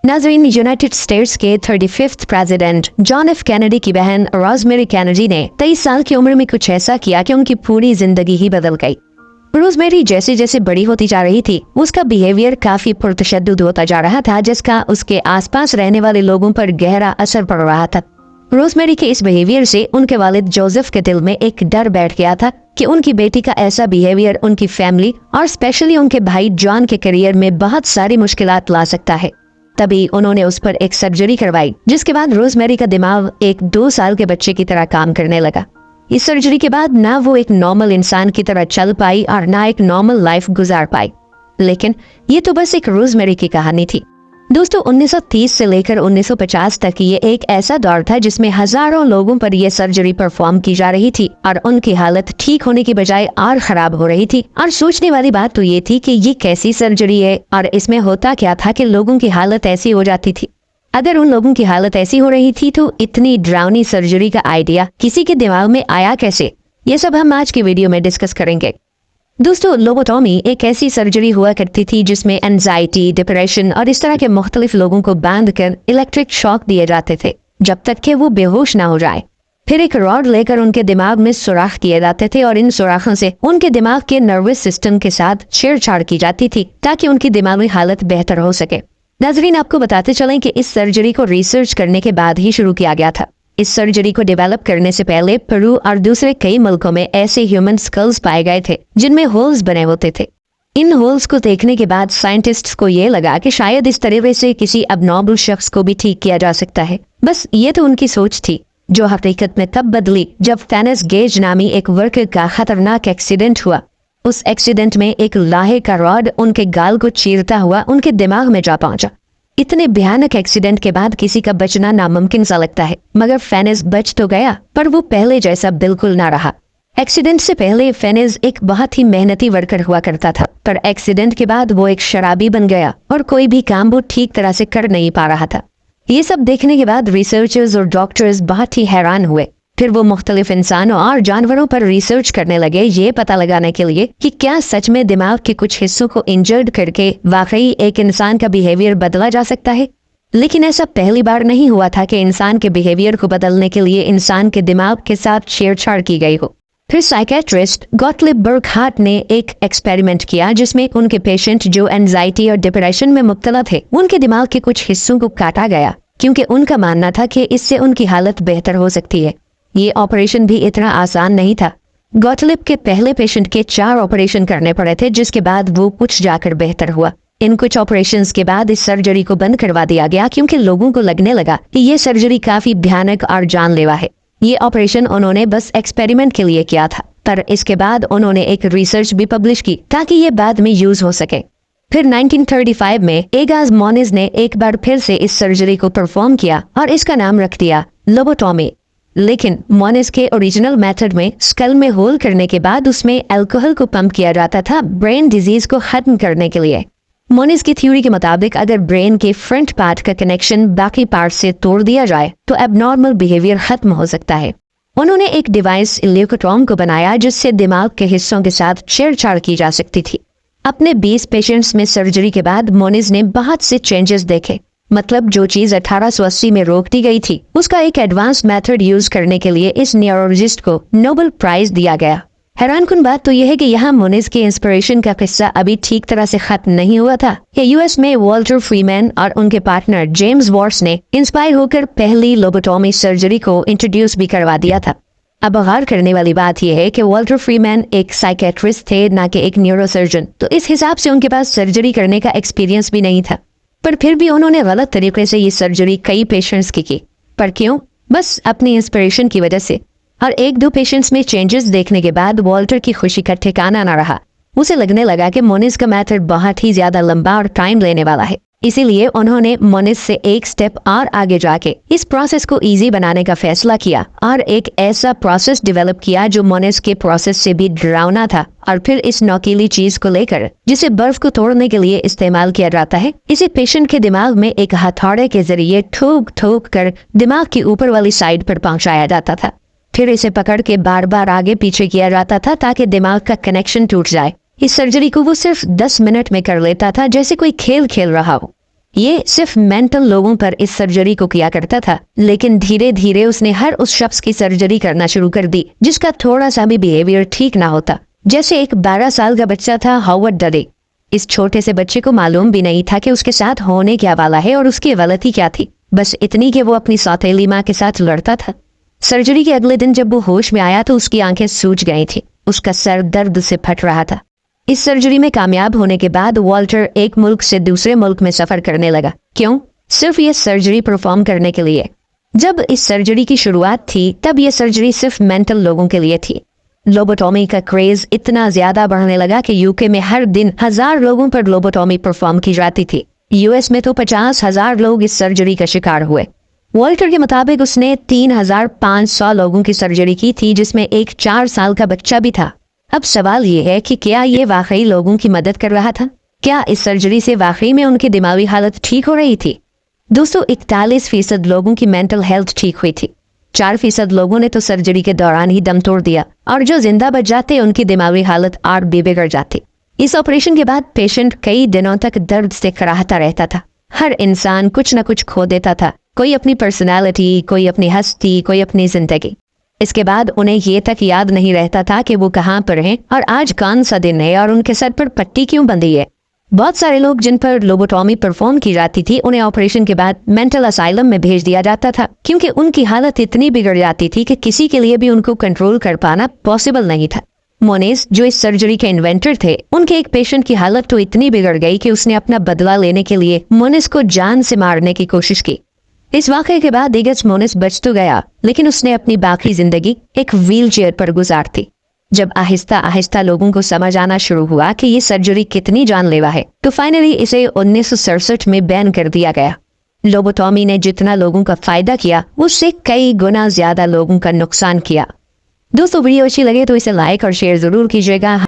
नाज़रीन, United states के 35th president John F Kennedy की बहन रोज़मेरी कैनेडी ने 23 साल की उम्र में कुछ ऐसा किया कि उनकी पूरी जिंदगी ही बदल गई। रोज़मेरी जैसे जैसे बड़ी होती जा रही थी, उसका बिहेवियर काफी पुरतशद्दुद होता जा रहा था, जिसका उसके आसपास रहने वाले लोगों पर गहरा असर पड़ रहा था। रोज़मेरी के इस बिहेवियर से उनके वालिद जोसेफ के दिल में एक डर बैठ गया था कि उनकी बेटी का ऐसा बिहेवियर उनकी फैमिली और स्पेशली उनके भाई जॉन के करियर में बहुत सारी मुश्किलात ला सकता है। तभी उन्होंने उस पर एक सर्जरी करवाई, जिसके बाद रोज़मेरी का दिमाग एक 2 साल के बच्चे की तरह काम करने लगा। इस सर्जरी के बाद ना वो एक नॉर्मल इंसान की तरह चल पाई और ना एक नॉर्मल लाइफ गुजार पाई। लेकिन ये तो बस एक रोज़मेरी की कहानी थी। दोस्तों, 1930 से लेकर 1950 तक ये एक ऐसा दौर था जिसमें हजारों लोगों पर यह सर्जरी परफॉर्म की जा रही थी और उनकी हालत ठीक होने की बजाय और खराब हो रही थी। और सोचने वाली बात तो ये थी कि ये कैसी सर्जरी है और इसमें होता क्या था कि लोगों की हालत ऐसी हो जाती थी। अगर उन लोगों की हालत ऐसी हो रही थी तो इतनी डरावनी सर्जरी का आइडिया किसी के दिमाग में आया कैसे, ये सब हम आज की वीडियो में डिस्कस करेंगे। दोस्तों, लोबोटॉमी एक ऐसी सर्जरी हुआ करती थी जिसमें एंजाइटी, डिप्रेशन और इस तरह के मुख्तलिफ लोगों को बांध कर इलेक्ट्रिक शॉक दिए जाते थे जब तक कि वो बेहोश ना हो जाए। फिर एक रॉड लेकर उनके दिमाग में सुराख किए जाते थे और इन सुराखों से उनके दिमाग के नर्वस सिस्टम के साथ छेड़छाड़ की जाती थी ताकि उनकी दिमागी हालत बेहतर हो सके। नाज़रीन, आपको बताते चलें कि इस सर्जरी को रिसर्च करने के बाद ही शुरू किया गया था। इस सर्जरी को डेवलप करने से पहले पेरू और दूसरे कई मुल्कों में ऐसे ह्यूमन स्कल्स पाए गए थे जिनमें होल्स बने होते थे। इन होल्स को देखने के बाद साइंटिस्ट्स को ये लगा कि शायद इस तरीके से किसी अबनॉर्मल शख्स को भी ठीक किया जा सकता है। बस ये तो उनकी सोच थी, जो हकीकत में तब बदली जब फेनिस गेज नामी एक वर्कर का खतरनाक एक्सीडेंट हुआ। उस एक्सीडेंट में एक लोहे का रॉड उनके गाल को चीरता हुआ उनके दिमाग में जा पहुंचा। इतने भयानक एक्सीडेंट के बाद किसी का बचना नामुमकिन सा लगता है, मगर फेनिस बच तो गया, पर वो पहले जैसा बिल्कुल ना रहा। एक्सीडेंट से पहले फेनिस एक बहुत ही मेहनती वर्कर हुआ करता था, पर एक्सीडेंट के बाद वो एक शराबी बन गया और कोई भी काम वो ठीक तरह से कर नहीं पा रहा था। ये सब देखने के बाद रिसर्चर्स और डॉक्टर्स बहुत ही हैरान हुए। फिर वो मुख्तलिफ इंसानों और जानवरों पर रिसर्च करने लगे, ये पता लगाने के लिए कि क्या सच में दिमाग के कुछ हिस्सों को इंजर्ड करके वाकई एक इंसान का बिहेवियर बदला जा सकता है। लेकिन ऐसा पहली बार नहीं हुआ था कि इंसान के बिहेवियर को बदलने के लिए इंसान के दिमाग के साथ छेड़छाड़ की गई हो। फिर साइकेट्रिस्ट गॉटलिब बर्गहार्ट ने एक एक्सपेरिमेंट किया जिसमें उनके पेशेंट जो एंजाइटी और डिप्रेशन में मुब्तला थे, उनके दिमाग के कुछ हिस्सों को काटा गया, क्योंकि उनका मानना था कि इससे उनकी हालत बेहतर हो सकती है। ये ऑपरेशन भी इतना आसान नहीं था। गॉटलिब के पहले पेशेंट के 4 ऑपरेशन करने पड़े थे, जिसके बाद वो कुछ जाकर बेहतर हुआ। इन कुछ ऑपरेशंस के बाद इस सर्जरी को बंद करवा दिया गया क्योंकि लोगों को लगने लगा कि ये सर्जरी काफी भयानक और जानलेवा है। ये ऑपरेशन उन्होंने बस एक्सपेरिमेंट के लिए किया था, पर इसके बाद उन्होंने एक रिसर्च भी पब्लिश की ताकि ये बाद में यूज हो सके। फिर 1935 में एगाज मोनिज ने एक बार फिर से इस सर्जरी को परफॉर्म किया और इसका नाम रख दिया लोबोटॉमी। लेकिन मोनिज के ओरिजिनल मेथड में स्कल में होल करने के बाद उसमें अल्कोहल को पंप किया जाता था ब्रेन डिजीज को खत्म करने के लिए। मोनिज की थ्योरी के मुताबिक अगर ब्रेन के फ्रंट पार्ट का कनेक्शन बाकी पार्ट से तोड़ दिया जाए तो एबनॉर्मल बिहेवियर खत्म हो सकता है। उन्होंने एक डिवाइस ल्यूकोट्रॉम को बनाया जिससे दिमाग के हिस्सों के साथ छेड़छाड़ की जा सकती थी। अपने 20 पेशेंट्स में सर्जरी के बाद मोनिज ने बहुत से चेंजेस देखे। मतलब जो चीज 1880 में रोक दी गई थी, उसका एक एडवांस मेथड यूज करने के लिए इस न्यूरोलॉजिस्ट को नोबेल प्राइज दिया गया। हैरानकुन बात तो यह है कि यहाँ मोनिज के इंस्पिरेशन का किस्सा अभी ठीक तरह से खत्म नहीं हुआ था कि यूएस में वॉल्टर फ्रीमैन और उनके पार्टनर जेम्स वॉर्स ने इंस्पायर होकर पहली लोबोटॉमी सर्जरी को इंट्रोड्यूस भी करवा दिया था। अब गौर करने वाली बात यह है कि वॉल्टर फ्रीमैन एक साइकेट्रिस्ट थे, ना कि एक न्यूरोसर्जन, तो इस हिसाब से उनके पास सर्जरी करने का एक्सपीरियंस भी नहीं था। पर फिर भी उन्होंने गलत तरीके से ये सर्जरी कई पेशेंट्स की। पर क्यों? बस अपनी इंस्पिरेशन की वजह से। और 1-2 पेशेंट्स में चेंजेस देखने के बाद वॉल्टर की खुशी का ठिकाना न रहा। उसे लगने लगा कि मोनिज का मेथड बहुत ही ज्यादा लंबा और टाइम लेने वाला है, इसीलिए उन्होंने मोनिज से एक स्टेप और आगे जाके इस प्रोसेस को इजी बनाने का फैसला किया और एक ऐसा प्रोसेस डेवलप किया जो मोनिज के प्रोसेस से भी डरावना था। और फिर इस नोकीली चीज को लेकर, जिसे बर्फ को तोड़ने के लिए इस्तेमाल किया जाता है, इसे पेशेंट के दिमाग में एक हथौड़े के जरिए ठोक ठोक कर दिमाग की ऊपर वाली साइड पर पहुंचाया जाता था। फिर इसे पकड़ के बार बार आगे पीछे किया जाता था ताकि दिमाग का कनेक्शन टूट जाए। इस सर्जरी को वो सिर्फ 10 मिनट में कर लेता था, जैसे कोई खेल खेल रहा हो। ये सिर्फ मेंटल लोगों पर इस सर्जरी को किया करता था, लेकिन धीरे धीरे उसने हर उस शख्स की सर्जरी करना शुरू कर दी जिसका थोड़ा सा भी बिहेवियर ठीक ना होता। जैसे एक 12 साल का बच्चा था हावर्ड डले। इस छोटे से बच्चे को मालूम भी नहीं था कि उसके साथ होने क्या वाला है और उसकी गलती क्या थी, बस इतनी कि वो अपनी सौतेली माँ के साथ लड़ता था। सर्जरी के अगले दिन जब वो होश में आया तो उसकी आंखें सूज गई थी, उसका सर दर्द से फट रहा था। इस सर्जरी में कामयाब होने के बाद वॉल्टर एक मुल्क से दूसरे मुल्क में सफर करने लगा। क्यों? सिर्फ ये सर्जरी परफॉर्म करने के लिए। जब इस सर्जरी की शुरुआत थी तब ये सर्जरी सिर्फ मेंटल लोगों के लिए थी। लोबोटॉमी का क्रेज इतना ज्यादा बढ़ने लगा कि यूके में हर दिन 1000 लोगों पर लोबोटॉमी परफॉर्म की जाती थी। यूएस में तो 50,000 लोग इस सर्जरी का शिकार हुए। वॉल्टर के मुताबिक उसने 3500 लोगों की सर्जरी की थी, जिसमें एक 4 साल का बच्चा भी था। अब सवाल ये है कि क्या ये वाकई लोगों की मदद कर रहा था? क्या इस सर्जरी से वाकई में उनकी दिमागी हालत ठीक हो रही थी? दोस्तों, 41% लोगों की मेंटल हेल्थ ठीक हुई थी। 4% लोगों ने तो सर्जरी के दौरान ही दम तोड़ दिया, और जो जिंदा बच जाते उनकी दिमागी हालत और भी बिगड़ जाती। इस ऑपरेशन के बाद पेशेंट कई दिनों तक दर्द से कराहता रहता था। हर इंसान कुछ न कुछ खो देता था, कोई अपनी पर्सनालिटी, कोई अपनी हस्ती, कोई अपनी जिंदगी। इसके बाद उन्हें ये तक याद नहीं रहता था कि वो कहाँ पर हैं और आज कौन सा दिन है और उनके सर पर पट्टी क्यों बंधी है। बहुत सारे लोग जिन पर लोबोटॉमी परफॉर्म की जाती थी उन्हें ऑपरेशन के बाद मेंटल असाइलम में भेज दिया जाता था, क्योंकि उनकी हालत इतनी बिगड़ जाती थी कि किसी के लिए भी उनको कंट्रोल कर पाना पॉसिबल नहीं था। मोनेस, जो इस सर्जरी के इन्वेंटर थे, उनके एक पेशेंट की हालत तो इतनी बिगड़ गई कि उसने अपना बदला लेने के लिए मोनेस को जान से मारने की कोशिश की। इस वाक़े के बाद इगस मोनेस बच तो गया, लेकिन उसने अपनी बाकी जिंदगी एक व्हीलचेयर पर गुजारती। जब आहिस्ता आहिस्ता लोगों को समझ आना शुरू हुआ कि ये सर्जरी कितनी जानलेवा है, तो फाइनली इसे 1967 में बैन कर दिया गया। लोबोटॉमी ने जितना लोगों का फायदा किया, उससे कई गुना ज्यादा लोगों का नुकसान किया। दोस्तों, वीडियो अच्छी लगे तो इसे लाइक और शेयर जरूर कीजिएगा।